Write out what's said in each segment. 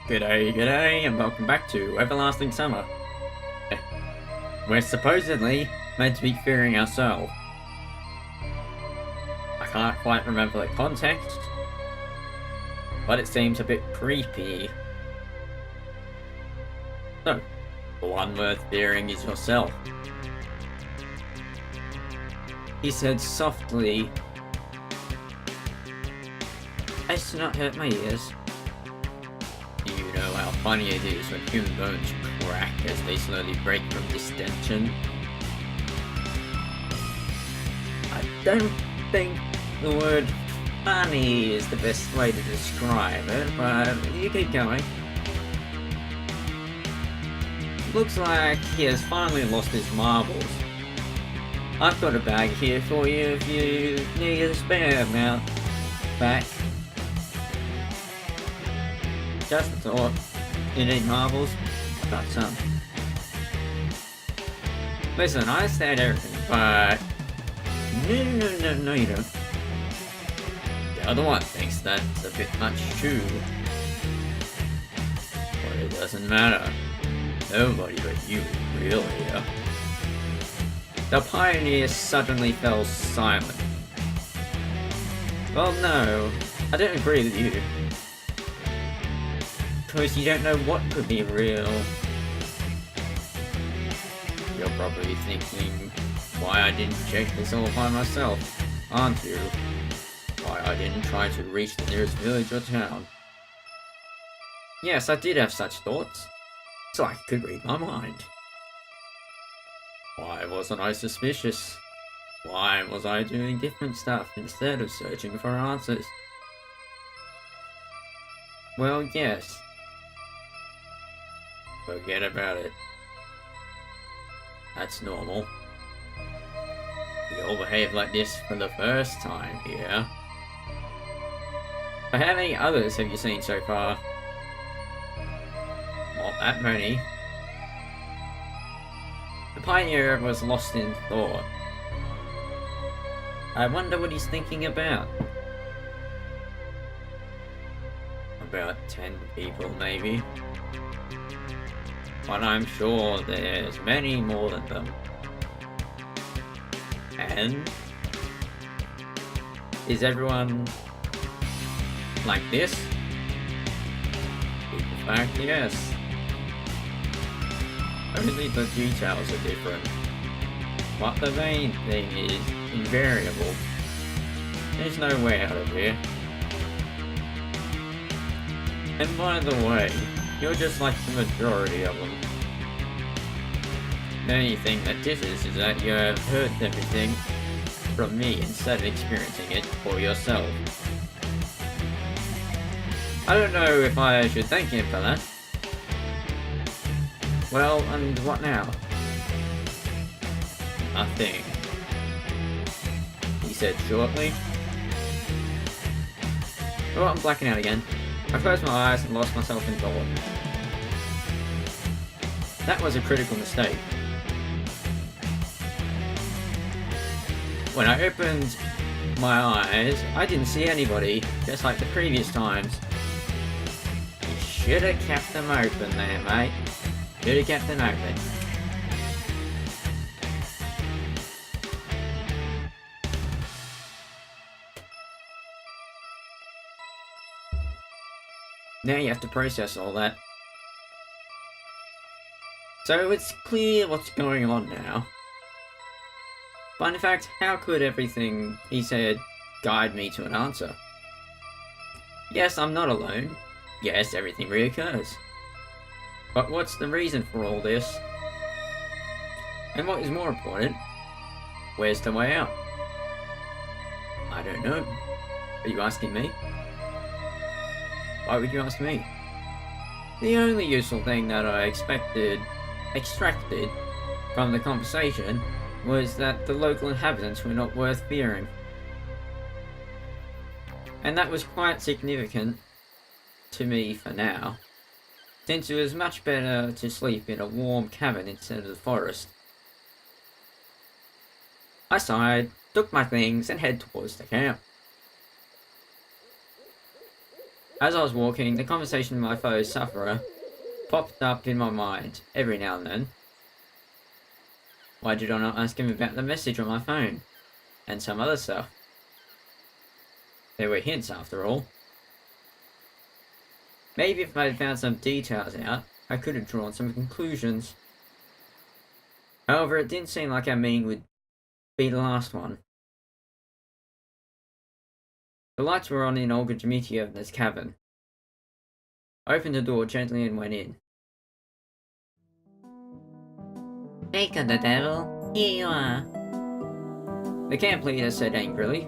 G'day, and welcome back to Everlasting Summer. We're supposedly meant to be fearing ourselves. I can't quite remember the context, but it seems a bit creepy. So, the one worth fearing is yourself. He said softly, as to not hurt my ears. You know how funny it is when human bones crack as they slowly break from distension? I don't think the word funny is the best way to describe it, but you keep going. Looks like he has finally lost his marbles. I've got a bag here for you if you need a spare amount back. Just a thought. You need marbles? I've got some. Listen, I understand everything, but... No, you don't. The other one thinks that's a bit much too. But it doesn't matter. Nobody but you really here. The pioneer suddenly fell silent. Well, no, I don't agree with you. Because you don't know what could be real. You're probably thinking why I didn't check this all by myself, aren't you? Why I didn't try to reach the nearest village or town. Yes, I did have such thoughts, so I could read my mind. Why wasn't I suspicious? Why was I doing different stuff instead of searching for answers? Well, yes. Forget about it. That's normal. We all behave like this for the first time here. But how many others have you seen so far? Not that many. The pioneer was lost in thought. I wonder what he's thinking about. About 10 people, maybe. But I'm sure there's many more than them. And is everyone like this? In fact, yes. Only the details are different. But the main thing is invariable. There's no way out of here. And by the way, you're just like the majority of them. The only thing that differs is that you have heard everything from me instead of experiencing it for yourself. I don't know if I should thank him for that. Well, and what now? Nothing, he said shortly. Oh, I'm blacking out again. I closed my eyes and lost myself in thought. That was a critical mistake. When I opened my eyes, I didn't see anybody, just like the previous times. You should have kept them open there, mate. Should have kept them open. Now you have to process all that. So it's clear what's going on now. But in fact, how could everything he said guide me to an answer? Yes, I'm not alone. Yes, everything reoccurs. But what's the reason for all this? And what is more important, where's the way out? I don't know. Are you asking me? Why would you ask me? The only useful thing that I extracted from the conversation was that the local inhabitants were not worth fearing. And that was quite significant to me for now, since it was much better to sleep in a warm cabin instead of the forest. I sighed, took my things, and headed towards the camp. As I was walking, the conversation with my fellow sufferer popped up in my mind every now and then. Why did I not ask him about the message on my phone? And some other stuff. There were hints, after all. Maybe if I had found some details out, I could have drawn some conclusions. However, it didn't seem like our meeting would be the last one. The lights were on in Olga Dmitrievna's cabin. I opened the door gently and went in. Jacob the devil, here you are. The camp leader said angrily.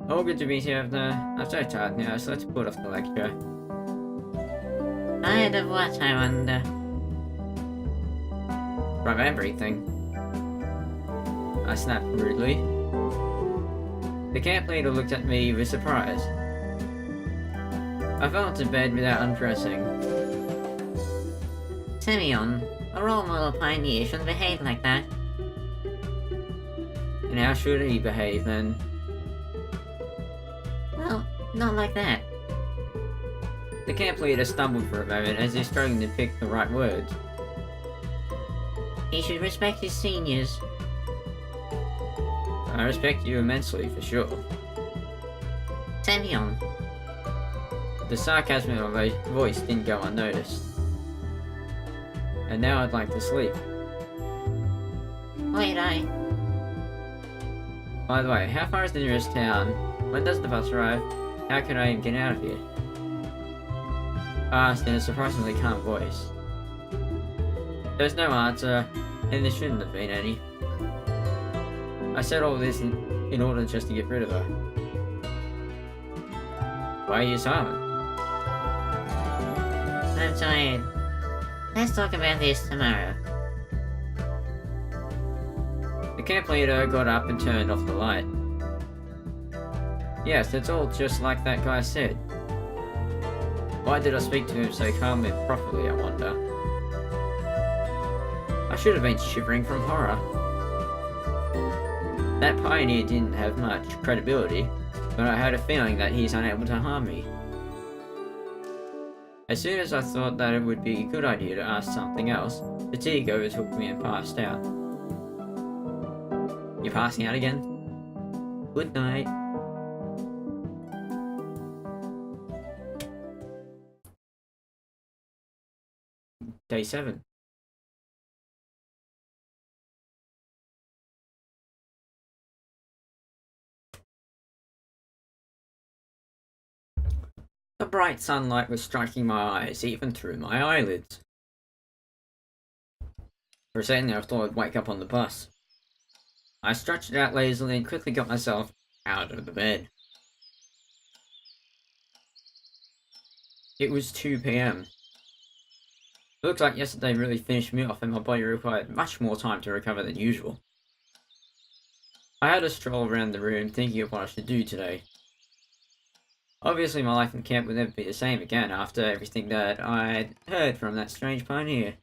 Olga Dmitrievna, I'm so tired now, so let's put off the lecture. Tired of what, I wonder? From everything. I snapped rudely. The camp leader looked at me with surprise. I fell into bed without undressing. Semyon, a role model pioneer shouldn't behave like that. And how should he behave then? Well, not like that. The camp leader stumbled for a moment as if struggling to pick the right words. He should respect his seniors. I respect you immensely, for sure. Semyon, The sarcasm in my voice didn't go unnoticed. And now I'd like to sleep. wait, By the way, how far is the nearest town? When does the bus arrive? How can I even get out of here? I asked in a surprisingly calm voice. There's no answer, and there shouldn't have been any. I said all this in order just to get rid of her. Why are you silent? I'm tired. Let's talk about this tomorrow. The camp leader got up and turned off the light. Yes, it's all just like that guy said. Why did I speak to him so calmly and properly, I wonder? I should have been shivering from horror. That pioneer didn't have much credibility, but I had a feeling that he's unable to harm me. As soon as I thought that it would be a good idea to ask something else, fatigue overtook me and passed out. You're passing out again? Good night. Day 7. The bright sunlight was striking my eyes, even through my eyelids. For a second I thought I'd wake up on the bus. I stretched out lazily and quickly got myself out of the bed. It was 2 p.m. It looked like yesterday really finished me off and my body required much more time to recover than usual. I had a stroll around the room thinking of what I should do today. Obviously my life in camp would never be the same again after everything that I'd heard from that strange pioneer.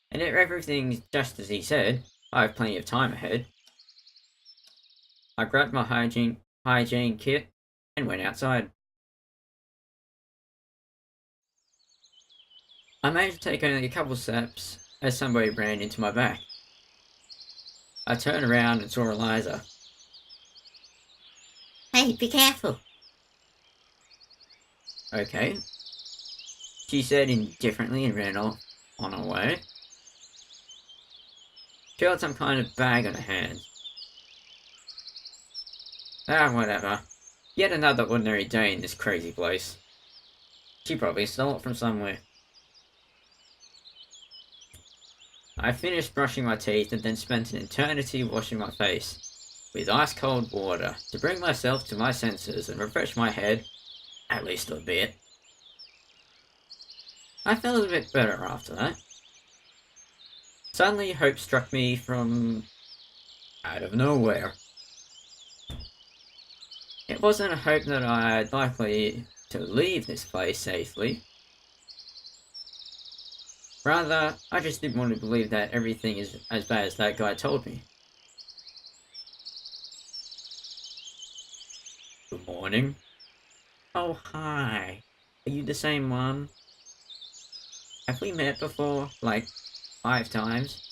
And if everything's just as he said, I have plenty of time ahead. I grabbed my hygiene kit and went outside. I managed to take only a couple steps as somebody ran into my back. I turned around and saw Eliza. Hey, be careful. Okay. She said indifferently and ran off on her way. She held some kind of bag on her hand. Ah, whatever. Yet another ordinary day in this crazy place. She probably stole it from somewhere. I finished brushing my teeth and then spent an eternity washing my face with ice-cold water to bring myself to my senses and refresh my head, at least a bit. I felt a little bit better after that. Suddenly, hope struck me from out of nowhere. It wasn't a hope that I'd likely to leave this place safely. Rather, I just didn't want to believe that everything is as bad as that guy told me. Good morning. Oh, hi. Are you the same one? Have we met before? Like, 5 times?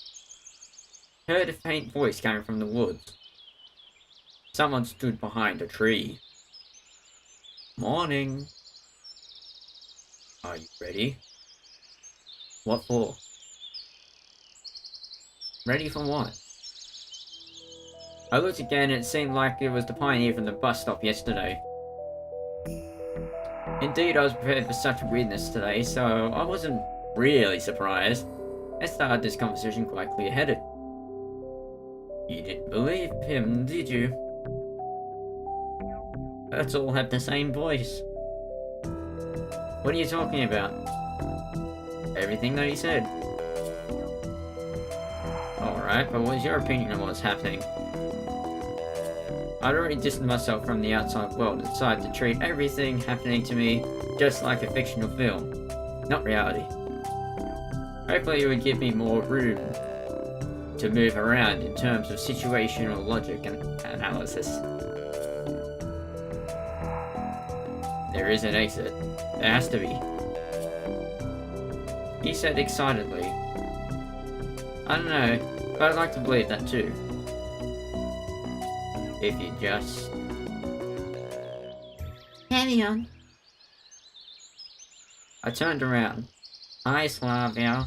Heard a faint voice coming from the woods. Someone stood behind a tree. Morning. Are you ready? What for? Ready for what? I looked again and it seemed like it was the pioneer from the bus stop yesterday. Indeed, I was prepared for such weirdness today, so I wasn't really surprised. I started this conversation quite clear-headed. You didn't believe him, did you? Let's all have the same voice. What are you talking about? Everything that he said. Alright, but what's your opinion on what's happening? I'd already distanced myself from the outside world and decided to treat everything happening to me just like a fictional film, not reality. Hopefully it would give me more room to move around in terms of situational logic and analysis. There is an exit. There has to be. He said excitedly. I don't know, but I'd like to believe that too. If you just... Carry on. I turned around. Hi, Slavia.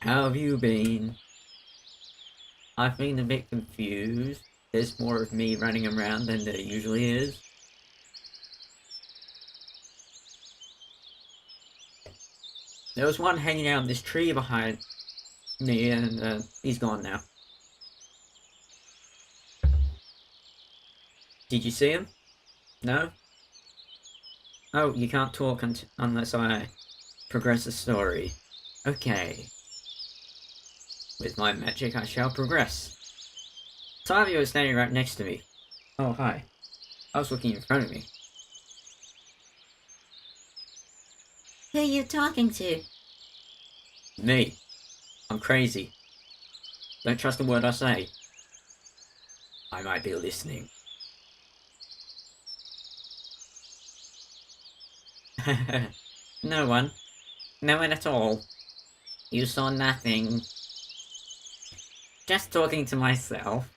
How have you been? I've been a bit confused. There's more of me running around than there usually is. There was one hanging out in this tree behind me, and he's gone now. Did you see him? No? Oh, you can't talk unless I progress the story. Okay. With my magic, I shall progress. Savio is standing right next to me. Oh, hi. I was looking in front of me. Who are you talking to? Me. I'm crazy. Don't trust a word I say. I might be listening. No one. No one at all. You saw nothing. Just talking to myself.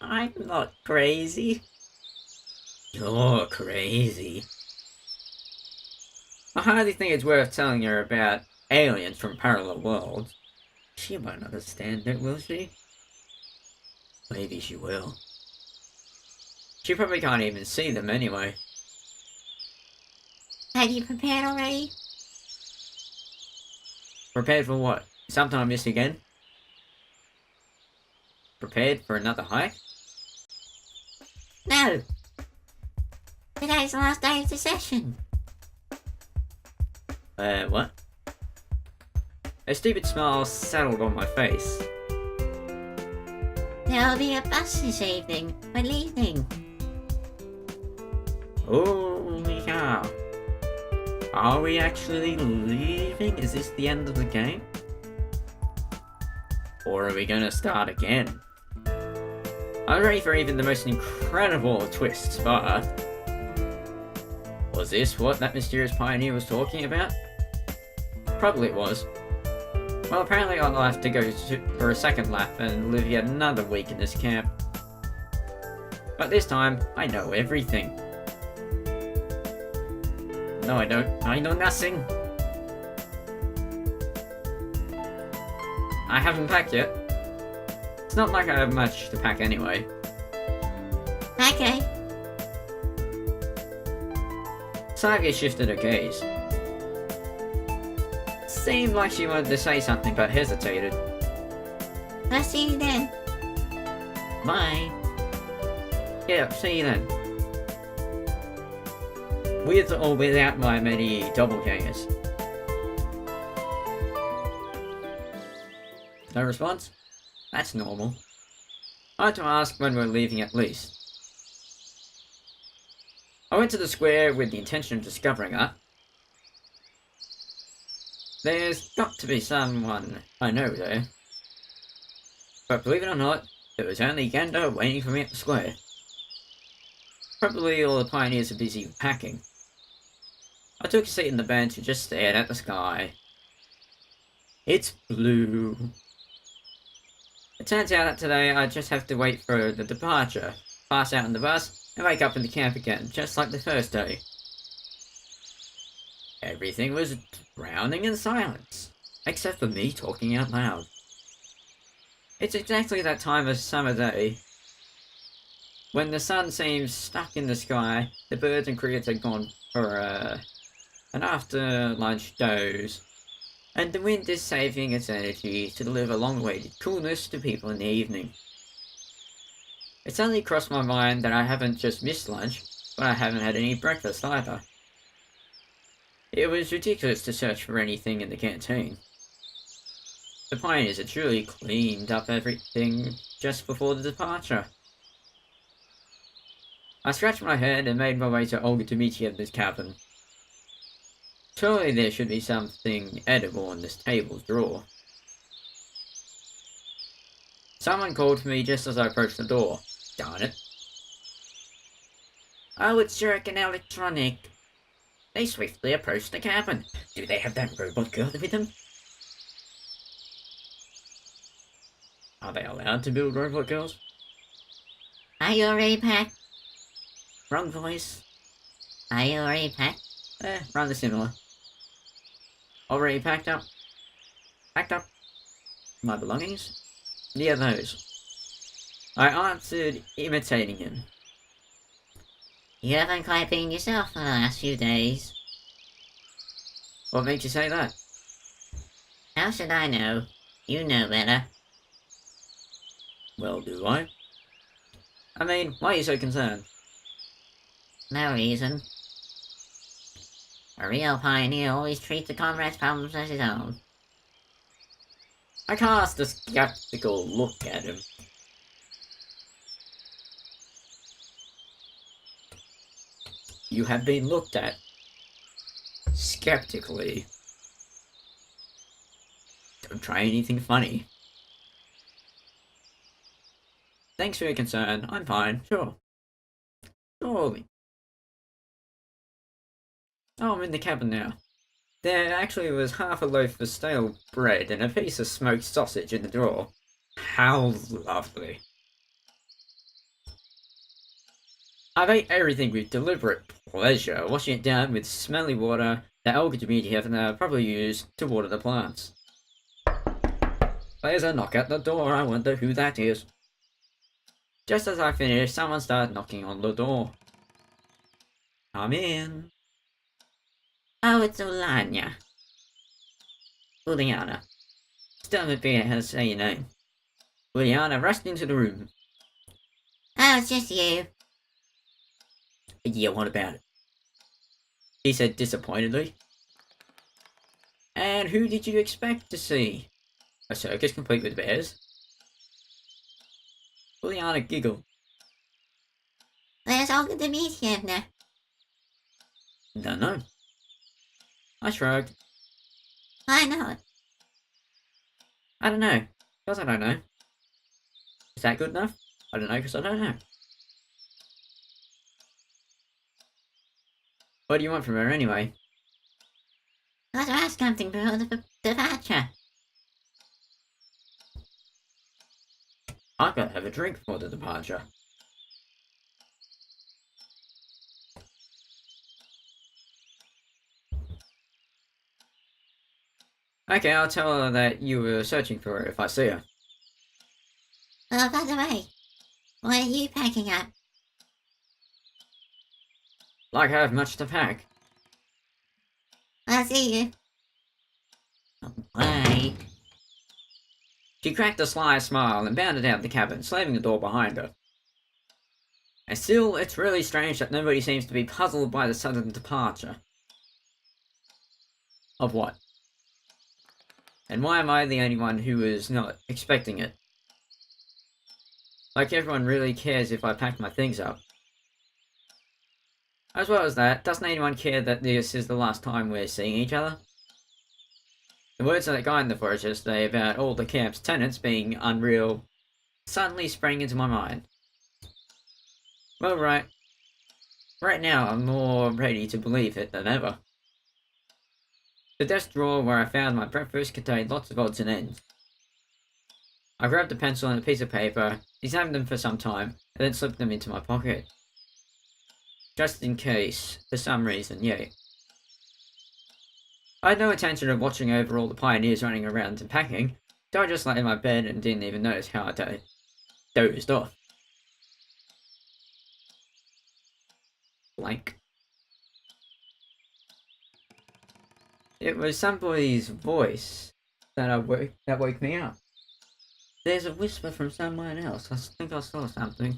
I'm not crazy. You're crazy. I hardly think it's worth telling her about aliens from parallel worlds. She won't understand it, will she? Maybe she will. She probably can't even see them anyway. Have you prepared already? Prepared for what? Something I missed again? Prepared for another hike? No. Today's the last day of the session. What? A stupid smile settled on my face. There'll be a bus this evening. We're leaving. Oh, yeah. Are we actually leaving? Is this the end of the game? Or are we gonna start again? I'm ready for even the most incredible twists, but... was this what that mysterious pioneer was talking about? Probably it was. Well, apparently I'll have to go for a second lap and live yet another week in this camp. But this time, I know everything. No, I don't. I know nothing. I haven't packed yet. It's not like I have much to pack anyway. Okay. Savia shifted her gaze. Seemed like she wanted to say something but hesitated. I'll see you then. Bye. Yeah, see you then. With or without my many doppelgangers. No response? That's normal. I had to ask when we're leaving at least. I went to the square with the intention of discovering her. There's got to be someone I know there. But believe it or not, there was only Gendo waiting for me at the square. Probably all the pioneers are busy packing. I took a seat in the bench and just stared at the sky. It's blue. It turns out that today I just have to wait for the departure, pass out on the bus, and wake up in the camp again, just like the first day. Everything was drowning in silence, except for me talking out loud. It's exactly that time of summer day, when the sun seems stuck in the sky, the birds and crickets are gone for an after-lunch doze, and the wind is saving its energy to deliver long-awaited coolness to people in the evening. It suddenly crossed my mind that I haven't just missed lunch, but I haven't had any breakfast either. It was ridiculous to search for anything in the canteen. The pioneers had truly cleaned up everything just before the departure. I scratched my head and made my way to Olga Dmitrievna's cabin. Surely there should be something edible in this table's drawer. Someone called for me just as I approached the door. Darn it. Oh, it's Zurich and Electronic. They swiftly approached the cabin. Do they have that robot girl with them? Are they allowed to build robot girls? Are you already packed? Wrong voice. Are you already packed? Rather similar. Already packed up? Packed up? My belongings? Yeah, those. I answered, imitating him. You haven't quite been yourself for the last few days. What made you say that? How should I know? You know better. Well, do I? I mean, why are you so concerned? No reason. A real pioneer always treats the comrade's problems as his own. I cast a skeptical look at him. You have been looked at skeptically. Don't try anything funny. Thanks for your concern. I'm fine, sure. Surely. Oh, I'm in the cabin now. There actually was half a loaf of stale bread and a piece of smoked sausage in the drawer. How lovely. I've ate everything with deliberate pleasure, washing it down with smelly water that Olga Dmitrievna probably used to water the plants. There's a knock at the door, I wonder who that is. Just as I finished, someone started knocking on the door. Come in. Oh, it's Ulania. Uliana. Still don't forget how to say your name. Uliana rushed into the room. Oh, it's just you. Yeah, what about it? He said disappointedly. And who did you expect to see? A circus complete with bears? Uliana giggled. There's Olga Dmitrievna. Don't know. I shrugged. I know it. I don't know. Because I don't know. Is that good enough? I don't know because I don't know. What do you want from her anyway? Got to ask something before the departure. I've got to have a drink before the departure. Okay, I'll tell her that you were searching for her if I see her. Oh, by the way, what are you packing up? Like I have much to pack. I'll see you. Bye. She cracked a sly smile and bounded out the cabin, slamming the door behind her. And still, it's really strange that nobody seems to be puzzled by the sudden departure. Of what? And why am I the only one who is not expecting it? Like everyone really cares if I pack my things up. As well as that, doesn't anyone care that this is the last time we're seeing each other? The words of that guy in the forest yesterday about all the camp's tenants being unreal suddenly sprang into my mind. Well, right. Right now, I'm more ready to believe it than ever. The desk drawer where I found my breakfast contained lots of odds and ends. I grabbed a pencil and a piece of paper, examined them for some time, and then slipped them into my pocket. Just in case, for some reason, yeah. I had no intention of watching over all the pioneers running around and packing, so I just lay in my bed and didn't even notice how I dozed off. Blank. It was somebody's voice that woke me up. There's a whisper from someone else. I think I saw something.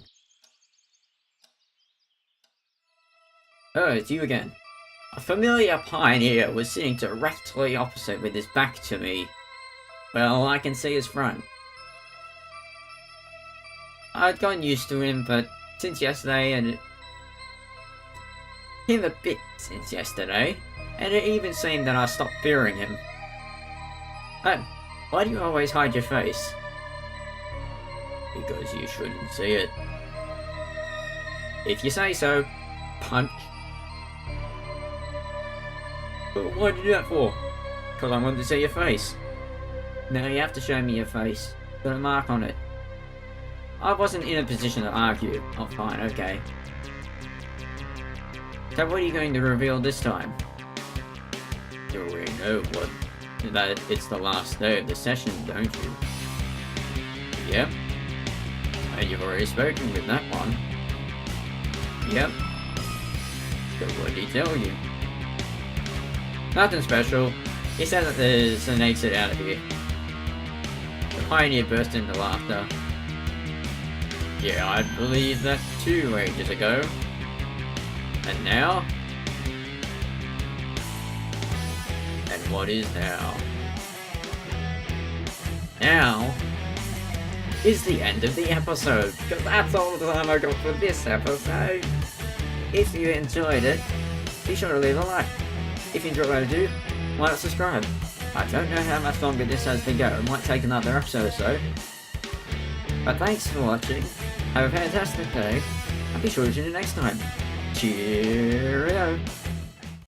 Oh, it's you again. A familiar pioneer was sitting directly opposite with his back to me. Well, I can see his front. I'd gotten used to him, but since yesterday, and him a bit since yesterday, and it even seemed that I stopped fearing him. Why do you always hide your face? Because you shouldn't see it. If you say so, punch. But why'd you do that for? Because I wanted to see your face. No, you have to show me your face. Got a mark on it. I wasn't in a position to argue. Oh, fine, okay. So what are you going to reveal this time? You already know that it's the last day of the session, don't you? Yep. And you've already spoken with that one. Yep. So what did he tell you? Nothing special. He said that there's an exit out of here. The pioneer burst into laughter. Yeah, I believed that too ages ago. And now? And what is now? Now is the end of the episode, because that's all the time I got for this episode. If you enjoyed it, be sure to leave a like. If you enjoy what I do, why not subscribe? I don't know how much longer this has to go, it might take another episode or so. But thanks for watching, have a fantastic day, and be sure to tune in next time. Cheerio!